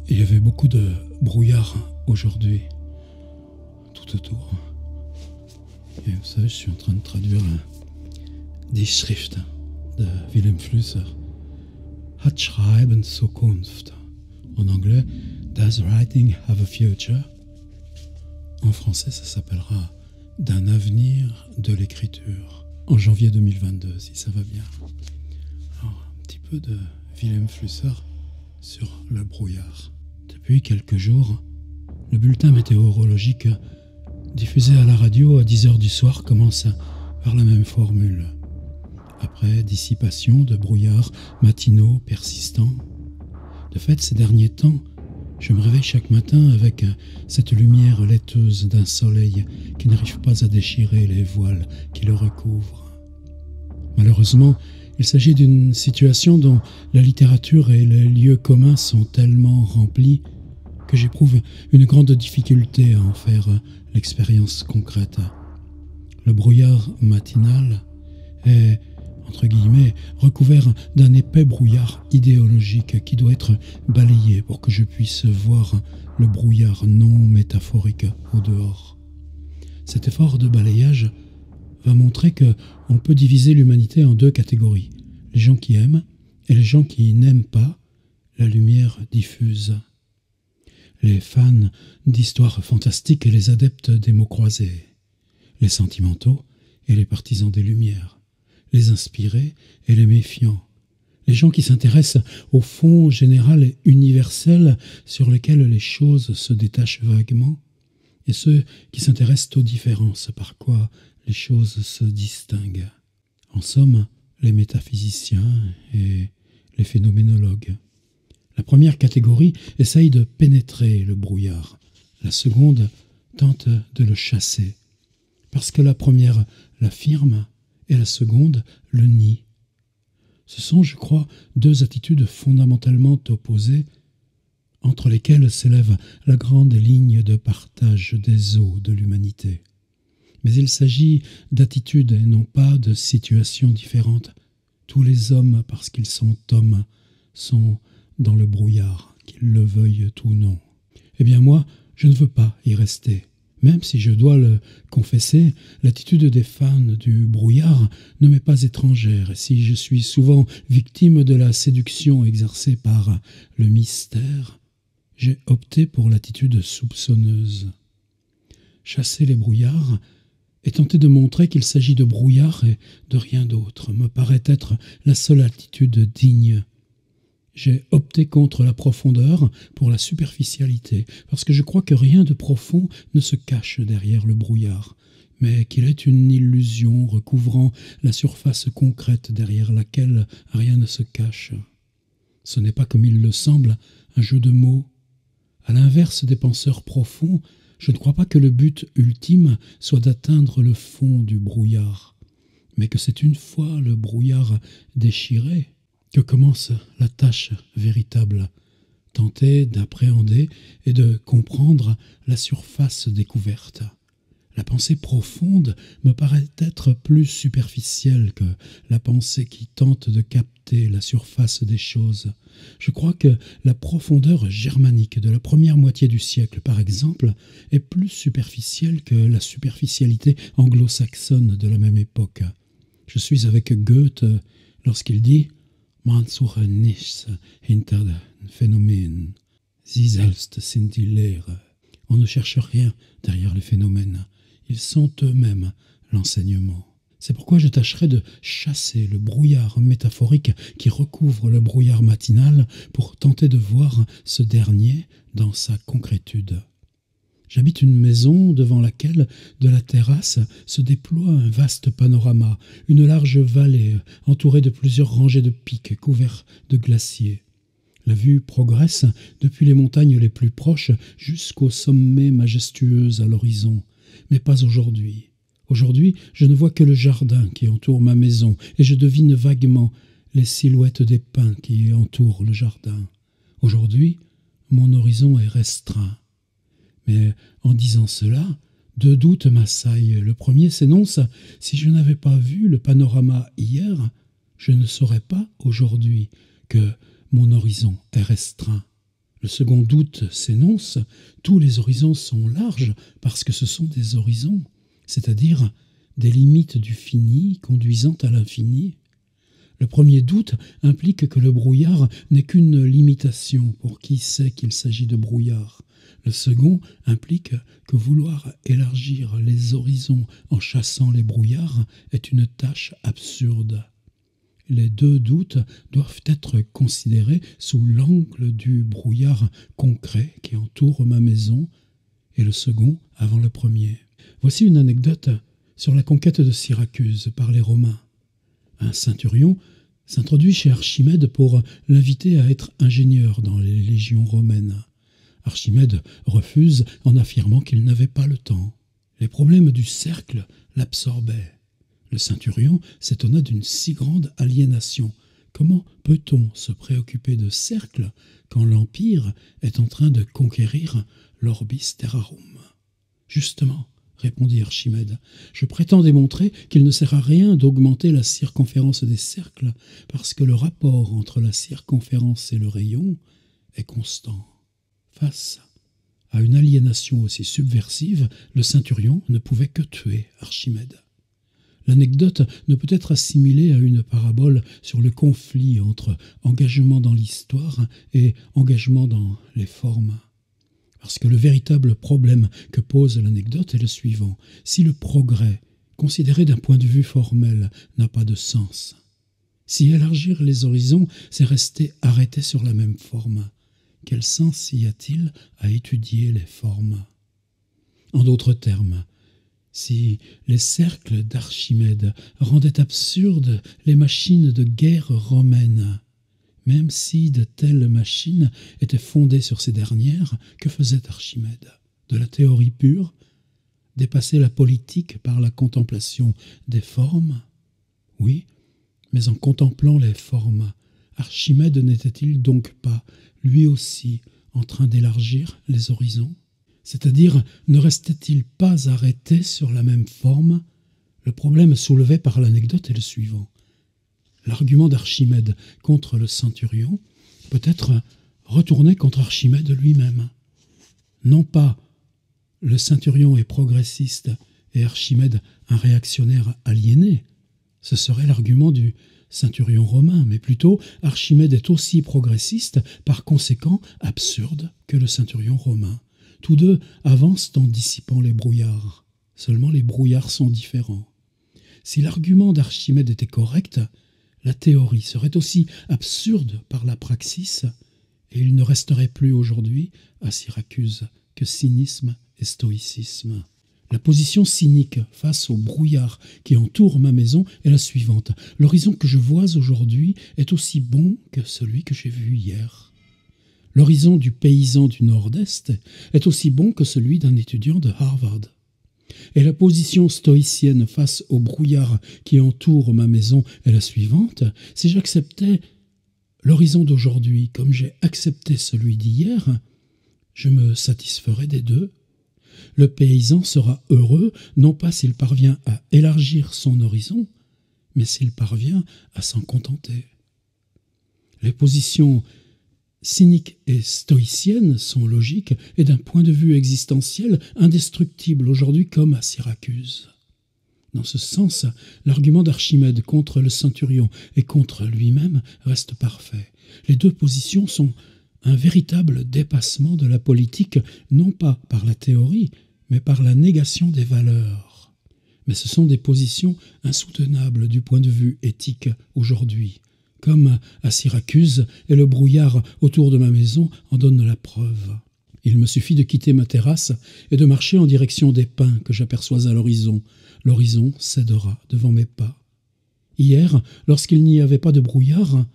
Il y avait beaucoup de brouillard aujourd'hui, tout autour. Et vous savez, je suis en train de traduire Die Schrift de Wilhelm Flusser. Hat Schreiben Zukunft. En anglais, Does Writing Have a Future? En français, ça s'appellera D'un avenir de l'écriture. En janvier 2022, si ça va bien. Alors, un petit peu de Wilhelm Flusser sur le brouillard. Depuis quelques jours, le bulletin météorologique diffusé à la radio à 10h du soir commence par la même formule. Après dissipation de brouillards matinaux persistants. De fait, ces derniers temps, je me réveille chaque matin avec cette lumière laiteuse d'un soleil qui n'arrive pas à déchirer les voiles qui le recouvrent. Malheureusement, il s'agit d'une situation dont la littérature et les lieux communs sont tellement remplis que j'éprouve une grande difficulté à en faire l'expérience concrète. Le brouillard matinal est, entre guillemets, recouvert d'un épais brouillard idéologique qui doit être balayé pour que je puisse voir le brouillard non métaphorique au dehors. Cet effort de balayage va montrer qu'on peut diviser l'humanité en deux catégories, les gens qui aiment et les gens qui n'aiment pas la lumière diffuse. Les fans d'histoires fantastiques et les adeptes des mots croisés, les sentimentaux et les partisans des lumières, les inspirés et les méfiants, les gens qui s'intéressent au fond général et universel sur lesquels les choses se détachent vaguement, et ceux qui s'intéressent aux différences par quoi les choses se distinguent. En somme, les métaphysiciens et les phénoménologues. La première catégorie essaye de pénétrer le brouillard. La seconde tente de le chasser. Parce que la première l'affirme et la seconde le nie. Ce sont, je crois, deux attitudes fondamentalement opposées entre lesquelles s'élève la grande ligne de partage des eaux de l'humanité. Mais il s'agit d'attitudes et non pas de situations différentes. Tous les hommes, parce qu'ils sont hommes, sont dans le brouillard, qu'ils le veuillent ou non. Eh bien moi, je ne veux pas y rester. Même si je dois le confesser, l'attitude des fans du brouillard ne m'est pas étrangère, et si je suis souvent victime de la séduction exercée par le mystère, j'ai opté pour l'attitude soupçonneuse. Chasser les brouillards et tenter de montrer qu'il s'agit de brouillard et de rien d'autre me paraît être la seule attitude digne. J'ai opté contre la profondeur pour la superficialité, parce que je crois que rien de profond ne se cache derrière le brouillard, mais qu'il est une illusion recouvrant la surface concrète derrière laquelle rien ne se cache. Ce n'est pas, comme il le semble, un jeu de mots. À l'inverse des penseurs profonds, je ne crois pas que le but ultime soit d'atteindre le fond du brouillard, mais que c'est une fois le brouillard déchiré que commence la tâche véritable, tenter d'appréhender et de comprendre la surface découverte. La pensée profonde me paraît être plus superficielle que la pensée qui tente de capter la surface des choses. Je crois que la profondeur germanique de la première moitié du siècle, par exemple, est plus superficielle que la superficialité anglo-saxonne de la même époque. Je suis avec Goethe lorsqu'il dit « Man suche nichts hinter den Phänomenen. Sie selbst sind die Lehre. » On ne cherche rien derrière les phénomènes. Ils sont eux-mêmes l'enseignement. C'est pourquoi je tâcherai de chasser le brouillard métaphorique qui recouvre le brouillard matinal pour tenter de voir ce dernier dans sa concrétude. J'habite une maison devant laquelle, de la terrasse, se déploie un vaste panorama, une large vallée entourée de plusieurs rangées de pics couverts de glaciers. La vue progresse depuis les montagnes les plus proches jusqu'au sommet majestueux à l'horizon. Mais pas aujourd'hui. Aujourd'hui, je ne vois que le jardin qui entoure ma maison, et je devine vaguement les silhouettes des pins qui entourent le jardin. Aujourd'hui, mon horizon est restreint. Mais en disant cela, deux doutes m'assaillent. Le premier s'énonce: si je n'avais pas vu le panorama hier, je ne saurais pas aujourd'hui que mon horizon est restreint. Le second doute s'énonce, tous les horizons sont larges parce que ce sont des horizons, c'est-à-dire des limites du fini conduisant à l'infini. Le premier doute implique que le brouillard n'est qu'une limitation pour qui sait qu'il s'agit de brouillard. Le second implique que vouloir élargir les horizons en chassant les brouillards est une tâche absurde. Les deux doutes doivent être considérés sous l'angle du brouillard concret qui entoure ma maison, et le second avant le premier. Voici une anecdote sur la conquête de Syracuse par les Romains. Un centurion s'introduit chez Archimède pour l'inviter à être ingénieur dans les légions romaines. Archimède refuse en affirmant qu'il n'avait pas le temps. Les problèmes du cercle l'absorbaient. Le centurion s'étonna d'une si grande aliénation. Comment peut-on se préoccuper de cercle quand l'Empire est en train de conquérir l'orbis terrarum? Justement, répondit Archimède, je prétends démontrer qu'il ne sert à rien d'augmenter la circonférence des cercles parce que le rapport entre la circonférence et le rayon est constant. Face à une aliénation aussi subversive, le centurion ne pouvait que tuer Archimède. L'anecdote ne peut être assimilée à une parabole sur le conflit entre engagement dans l'histoire et engagement dans les formes. Parce que le véritable problème que pose l'anecdote est le suivant. Si le progrès, considéré d'un point de vue formel, n'a pas de sens, si élargir les horizons, c'est rester arrêté sur la même forme, quel sens y a-t-il à étudier les formes? En d'autres termes, si les cercles d'Archimède rendaient absurdes les machines de guerre romaines, même si de telles machines étaient fondées sur ces dernières, que faisait Archimède? De la théorie pure? Dépasser la politique par la contemplation des formes? Oui, mais en contemplant les formes, Archimède n'était-il donc pas, lui aussi, en train d'élargir les horizons? C'est-à-dire, ne restait-il pas arrêté sur la même forme? Le problème soulevé par l'anecdote est le suivant. L'argument d'Archimède contre le centurion peut être retourné contre Archimède lui-même. Non pas le centurion est progressiste et Archimède un réactionnaire aliéné, ce serait l'argument du centurion romain, mais plutôt Archimède est aussi progressiste, par conséquent absurde que le centurion romain. Tous deux avancent en dissipant les brouillards. Seulement les brouillards sont différents. Si l'argument d'Archimède était correct, la théorie serait aussi absurde par la praxis, et il ne resterait plus aujourd'hui à Syracuse que cynisme et stoïcisme. La position cynique face au brouillard qui entoure ma maison est la suivante. L'horizon que je vois aujourd'hui est aussi bon que celui que j'ai vu hier. L'horizon du paysan du Nord-Est est aussi bon que celui d'un étudiant de Harvard. Et la position stoïcienne face au brouillard qui entoure ma maison est la suivante. Si j'acceptais l'horizon d'aujourd'hui comme j'ai accepté celui d'hier, je me satisferais des deux. Le paysan sera heureux, non pas s'il parvient à élargir son horizon, mais s'il parvient à s'en contenter. Les positions cyniques et stoïciennes sont logiques et d'un point de vue existentiel indestructibles aujourd'hui comme à Syracuse. Dans ce sens, l'argument d'Archimède contre le centurion et contre lui-même reste parfait. Les deux positions sont un véritable dépassement de la politique, non pas par la théorie, mais par la négation des valeurs. Mais ce sont des positions insoutenables du point de vue éthique aujourd'hui, comme à Syracuse, et le brouillard autour de ma maison en donne la preuve. Il me suffit de quitter ma terrasse et de marcher en direction des pins que j'aperçois à l'horizon. L'horizon cédera devant mes pas. Hier, lorsqu'il n'y avait pas de brouillard,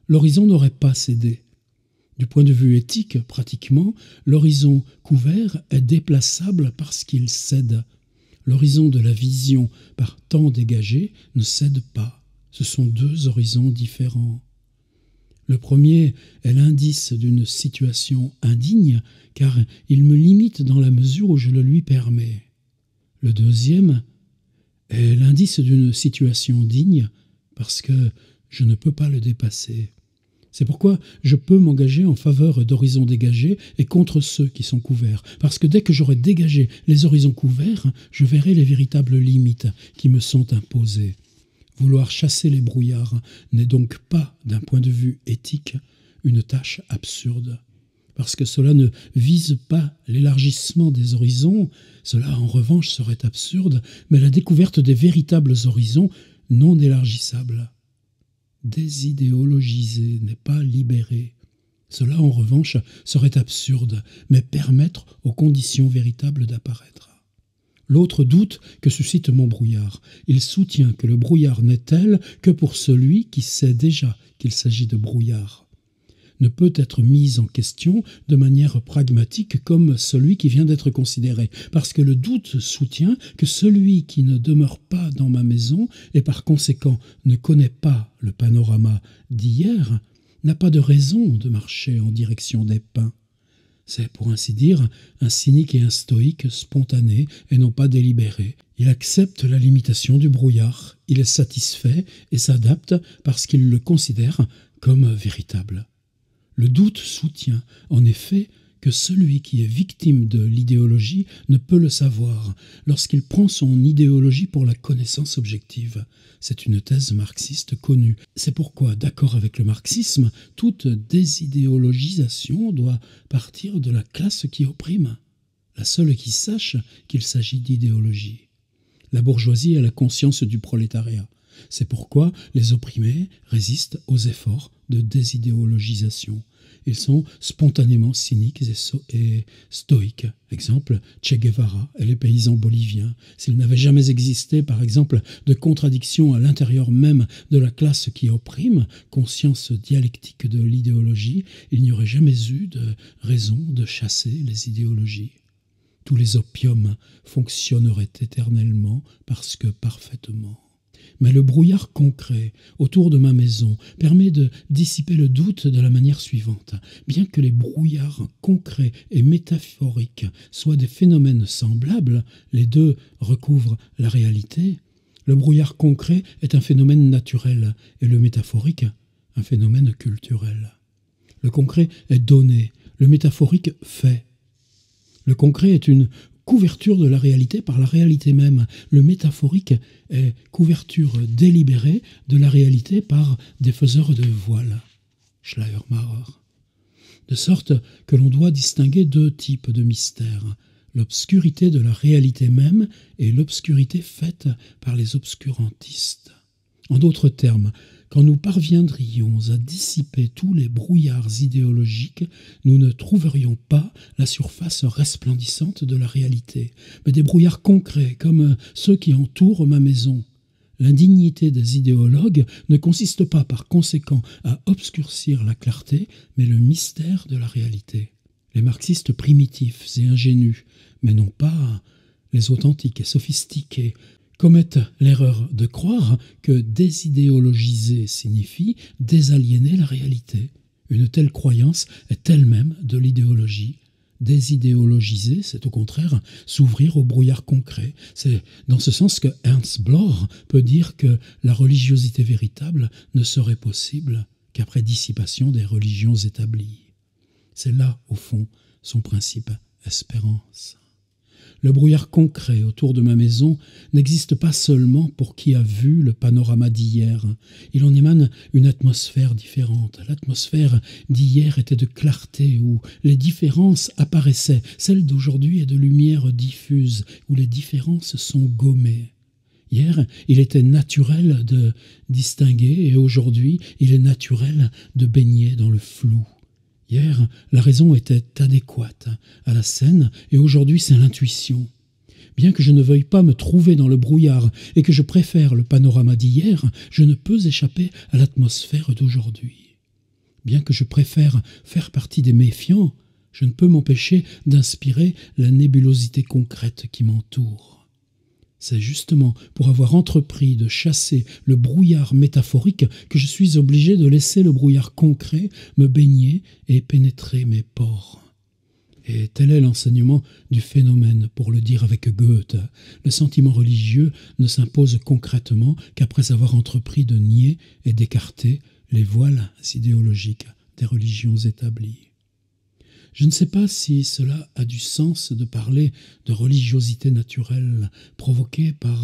l'horizon n'aurait pas cédé. Du point de vue éthique, pratiquement, l'horizon couvert est déplaçable parce qu'il cède. L'horizon de la vision, par temps dégagé, ne cède pas. Ce sont deux horizons différents. Le premier est l'indice d'une situation indigne, car il me limite dans la mesure où je le lui permets. Le deuxième est l'indice d'une situation digne, parce que je ne peux pas le dépasser. C'est pourquoi je peux m'engager en faveur d'horizons dégagés et contre ceux qui sont couverts. Parce que dès que j'aurai dégagé les horizons couverts, je verrai les véritables limites qui me sont imposées. Vouloir chasser les brouillards n'est donc pas, d'un point de vue éthique, une tâche absurde. Parce que cela ne vise pas l'élargissement des horizons, cela en revanche serait absurde, mais la découverte des véritables horizons non élargissables. Désidéologiser n'est pas libérer. Cela en revanche serait absurde, mais permettre aux conditions véritables d'apparaître. L'autre doute que suscite mon brouillard, il soutient que le brouillard n'est tel que pour celui qui sait déjà qu'il s'agit de brouillard. Ne peut être mis en question de manière pragmatique comme celui qui vient d'être considéré, parce que le doute soutient que celui qui ne demeure pas dans ma maison et par conséquent ne connaît pas le panorama d'hier n'a pas de raison de marcher en direction des pins. C'est, pour ainsi dire, un cynique et un stoïque spontané et non pas délibéré. Il accepte la limitation du brouillard, il est satisfait et s'adapte parce qu'il le considère comme véritable. Le doute soutient, en effet, que celui qui est victime de l'idéologie ne peut le savoir lorsqu'il prend son idéologie pour la connaissance objective. C'est une thèse marxiste connue. C'est pourquoi, d'accord avec le marxisme, toute désidéologisation doit partir de la classe qui opprime, la seule qui sache qu'il s'agit d'idéologie. La bourgeoisie a la conscience du prolétariat. C'est pourquoi les opprimés résistent aux efforts de désidéologisation. Ils sont spontanément cyniques et stoïques. Exemple, Che Guevara et les paysans boliviens. S'il n'avait jamais existé, par exemple, de contradiction à l'intérieur même de la classe qui opprime, conscience dialectique de l'idéologie, il n'y aurait jamais eu de raison de chasser les idéologies. Tous les opiums fonctionneraient éternellement parce que parfaitement. Mais le brouillard concret autour de ma maison permet de dissiper le doute de la manière suivante. Bien que les brouillards concrets et métaphoriques soient des phénomènes semblables, les deux recouvrent la réalité, le brouillard concret est un phénomène naturel et le métaphorique un phénomène culturel. Le concret est donné, le métaphorique fait. Le concret est une couverture de la réalité par la réalité même. Le métaphorique est couverture délibérée de la réalité par des faiseurs de voile. Schleiermacher. De sorte que l'on doit distinguer deux types de mystères, l'obscurité de la réalité même et l'obscurité faite par les obscurantistes. En d'autres termes, quand nous parviendrions à dissiper tous les brouillards idéologiques, nous ne trouverions pas la surface resplendissante de la réalité, mais des brouillards concrets comme ceux qui entourent ma maison. L'indignité des idéologues ne consiste pas par conséquent à obscurcir la clarté, mais le mystère de la réalité. Les marxistes primitifs et ingénus, mais non pas les authentiques et sophistiqués, commettent l'erreur de croire que désidéologiser signifie désaliéner la réalité. Une telle croyance est elle-même de l'idéologie. Désidéologiser, c'est au contraire s'ouvrir au brouillard concret. C'est dans ce sens que Ernst Bloch peut dire que la religiosité véritable ne serait possible qu'après dissipation des religions établies. C'est là, au fond, son principe espérance. Le brouillard concret autour de ma maison n'existe pas seulement pour qui a vu le panorama d'hier. Il en émane une atmosphère différente. L'atmosphère d'hier était de clarté, où les différences apparaissaient. Celle d'aujourd'hui est de lumière diffuse, où les différences sont gommées. Hier, il était naturel de distinguer, et aujourd'hui, il est naturel de baigner dans le flou. Hier, la raison était adéquate à la scène et aujourd'hui c'est l'intuition. Bien que je ne veuille pas me trouver dans le brouillard et que je préfère le panorama d'hier, je ne peux échapper à l'atmosphère d'aujourd'hui. Bien que je préfère faire partie des méfiants, je ne peux m'empêcher d'inspirer la nébulosité concrète qui m'entoure. C'est justement pour avoir entrepris de chasser le brouillard métaphorique que je suis obligé de laisser le brouillard concret me baigner et pénétrer mes pores. Et tel est l'enseignement du phénomène, pour le dire avec Goethe. Le sentiment religieux ne s'impose concrètement qu'après avoir entrepris de nier et d'écarter les voiles idéologiques des religions établies. Je ne sais pas si cela a du sens de parler de religiosité naturelle provoquée par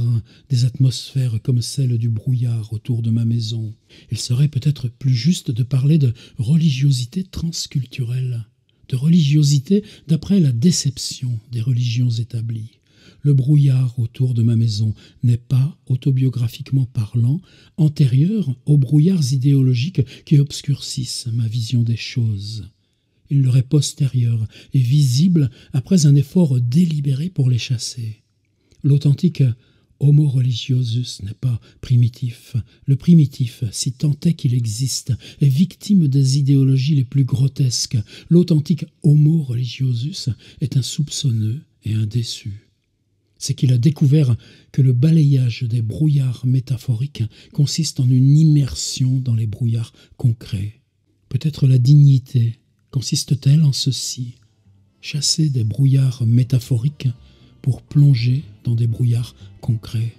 des atmosphères comme celle du brouillard autour de ma maison. Il serait peut-être plus juste de parler de religiosité transculturelle, de religiosité d'après la déception des religions établies. Le brouillard autour de ma maison n'est pas, autobiographiquement parlant, antérieur aux brouillards idéologiques qui obscurcissent ma vision des choses. Il leur est postérieur et visible après un effort délibéré pour les chasser. L'authentique homo religiosus n'est pas primitif. Le primitif, si tant est qu'il existe, est victime des idéologies les plus grotesques. L'authentique homo religiosus est un soupçonneux et un déçu. C'est qu'il a découvert que le balayage des brouillards métaphoriques consiste en une immersion dans les brouillards concrets. Peut-être la dignité consiste-t-elle en ceci, chasser des brouillards métaphoriques pour plonger dans des brouillards concrets,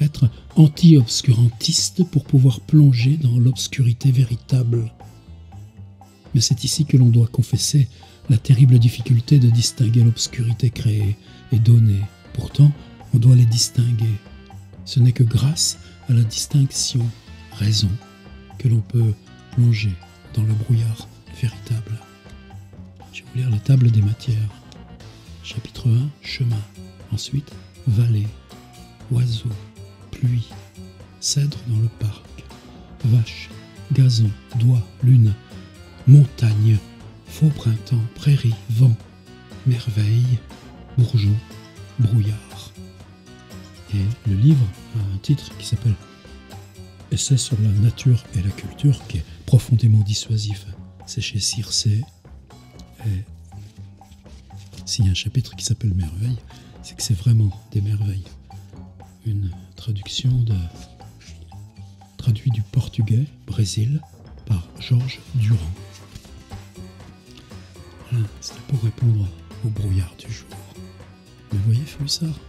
être anti-obscurantiste pour pouvoir plonger dans l'obscurité véritable. Mais c'est ici que l'on doit confesser la terrible difficulté de distinguer l'obscurité créée et donnée. Pourtant, on doit les distinguer. Ce n'est que grâce à la distinction, raison, que l'on peut plonger dans le brouillard véritable. Je vais vous lire la table des matières. Chapitre 1, chemin. Ensuite, vallée, oiseaux, pluie, cèdre dans le parc, vache, gazon, doigt, lune, montagne, faux printemps, prairie, vent, merveille, bourgeon, brouillard. Et le livre a un titre qui s'appelle Essai sur la nature et la culture, qui est profondément dissuasif. C'est chez Circé. Et s'il y a un chapitre qui s'appelle Merveille, c'est que c'est vraiment des merveilles. Une traduction traduit du portugais, Brésil, par Georges Durand. Voilà, c'était pour répondre au brouillard du jour. Vous voyez, Flussard ?